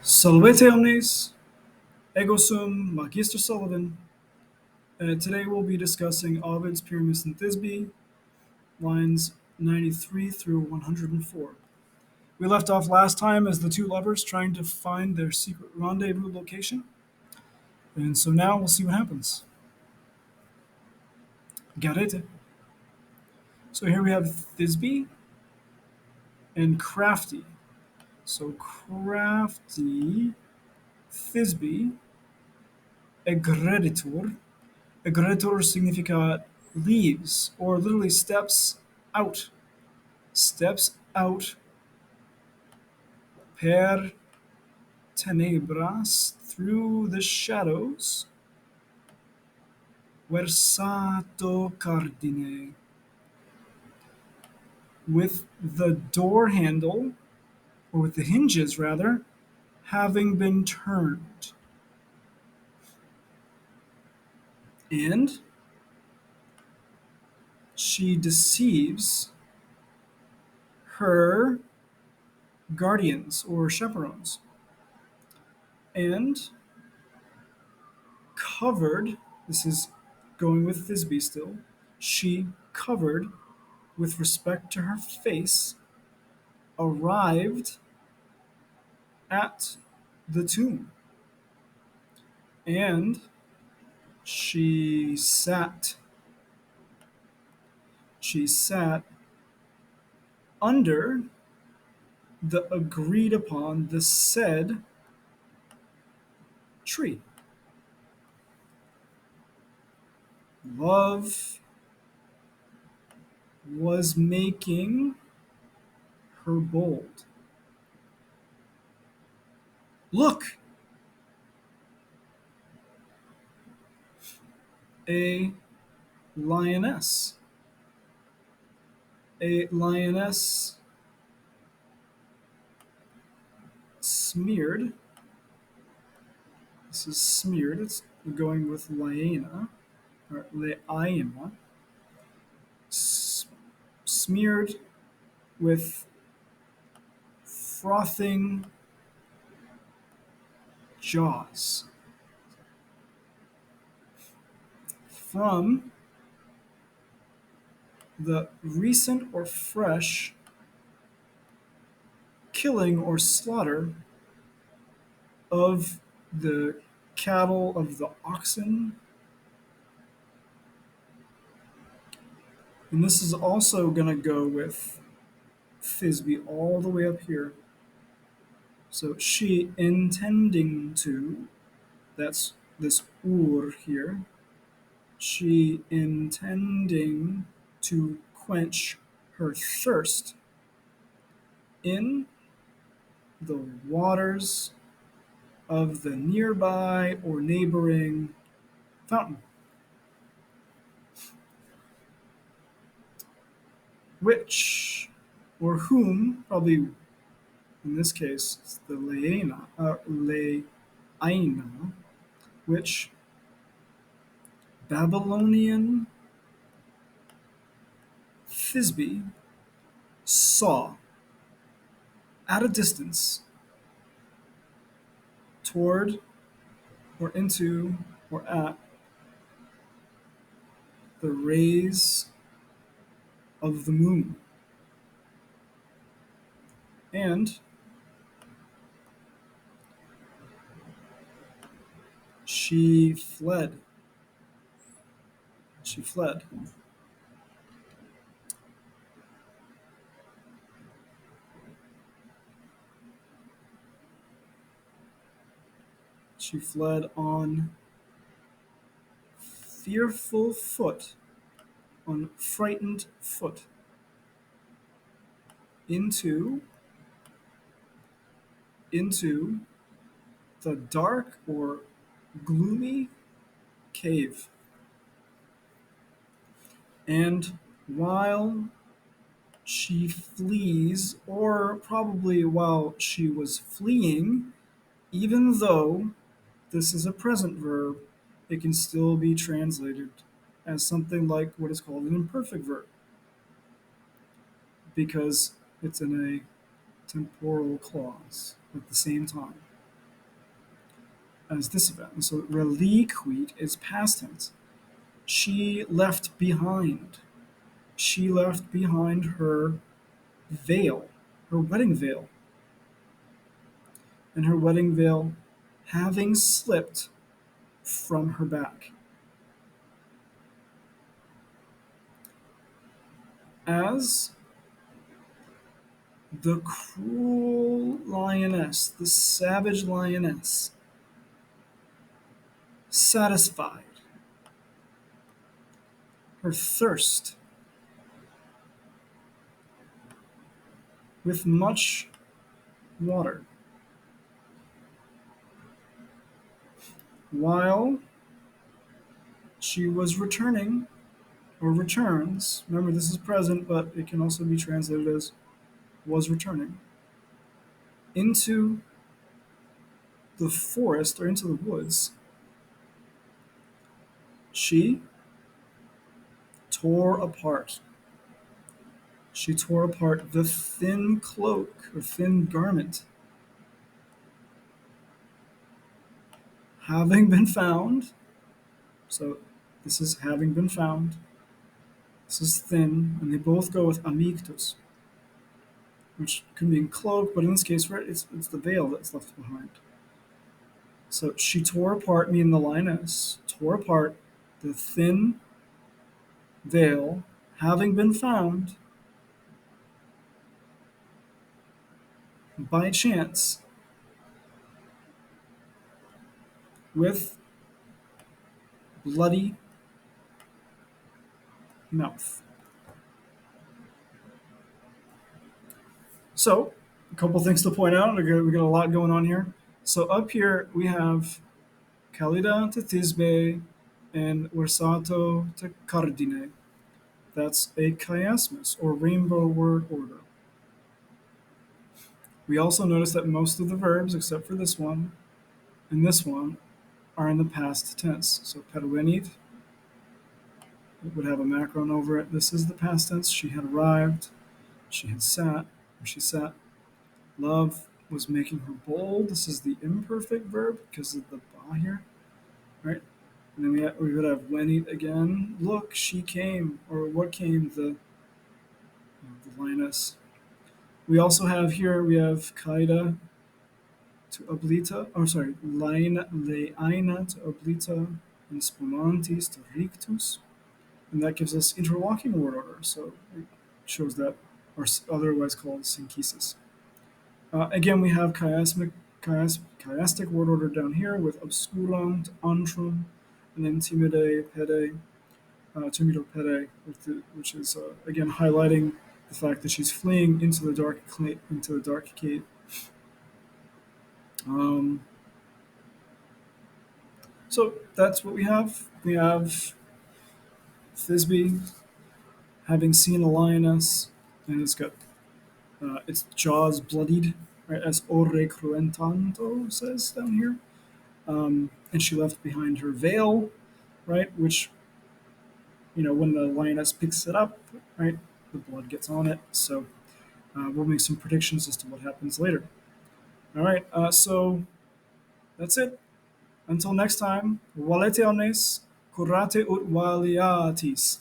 Salvete omnes, ego sum Magister Sullivan, and today we'll be discussing Ovid's Pyramus and Thisbe, lines 93 through 104. We left off last time as the two lovers trying to find their secret rendezvous location, and so now we'll see what happens. Garete. So here we have Thisbe and Crafty. So Crafty, Thisbe, Egreditur. Egreditur significa leaves, or literally steps out. Steps out per tenebras, through the shadows, versato cardine, with the door handle, or with the hinges rather, having been turned. And she deceives her guardians or chaperones. And covered, this is going with Thisbe still, she covered with respect to her face, arrived at the tomb. And she sat under the agreed upon, the said tree. Love was making her bold. Look! A lioness. A lioness smeared. This is smeared. It's going with liana, or leaima. Smeared with frothing jaws. From the recent or fresh killing or slaughter of the cattle, of the oxen. And this is also going to go with Thisbe all the way up here. So she intending to, that's this ur here, she intending to quench her thirst in the waters of the nearby or neighboring fountain, which or whom, probably in this case it's the leaina, which Babylonian Thisbe saw at a distance toward or into or at the rays of the moon. And she fled. She fled. She fled on fearful foot, on frightened foot, into the dark or gloomy cave. And while she flees, or probably while she was fleeing, even though this is a present verb, it can still be translated as something like what is called an imperfect verb, because it's in a temporal clause at the same time. as this event. So reliquit is past tense. She left behind. She left behind her veil, her wedding veil. And her wedding veil having slipped from her back. As the cruel lioness, the savage lioness, satisfied her thirst with much water, while she was returning, or returns, remember this is present, but it can also be translated as was returning, into the forest or into the woods, she tore apart. She tore apart the thin cloak or thin garment, having been found. So this is having been found. This is thin, and they both go with amictus, which can mean cloak, but in this case, right, it's the veil that's left behind. So she tore apart, meaning the lioness, tore apart the thin veil, having been found by chance with bloody mouth. So, a couple things to point out. We got a lot going on here. So up here we have Calida to Thisbe and Versato to Cardine. That's a chiasmus or rainbow word order. We also notice that most of the verbs, except for this one and this one, are in the past tense. So pervenit, it would have a macron over it. This is the past tense. She had arrived. She had sat, or she sat. Love was making her bold. This is the imperfect verb because of the ba here, right? And then we would have venit again. Look, she came, or what came? The lioness. We also have here, we have kaida to oblita, or sorry, leina to oblita, and spumantis to rictus. And that gives us interlocking word order. So it shows that, or otherwise called synchesis. Again, we have chiastic word order down here with obscurum to antrum, and then timide, pede, timido pede, which is again highlighting the fact that she's fleeing into the dark cave. Um, so that's what we have. We have Thisbe having seen a lioness, and it's got its jaws bloodied, right, as ore cruentanto says down here. And she left behind her veil, right, which, when the lioness picks it up, right, the blood gets on it. So we'll make some predictions as to what happens later. All right, so that's it. Until next time, valete omnes, curate ut valiatis.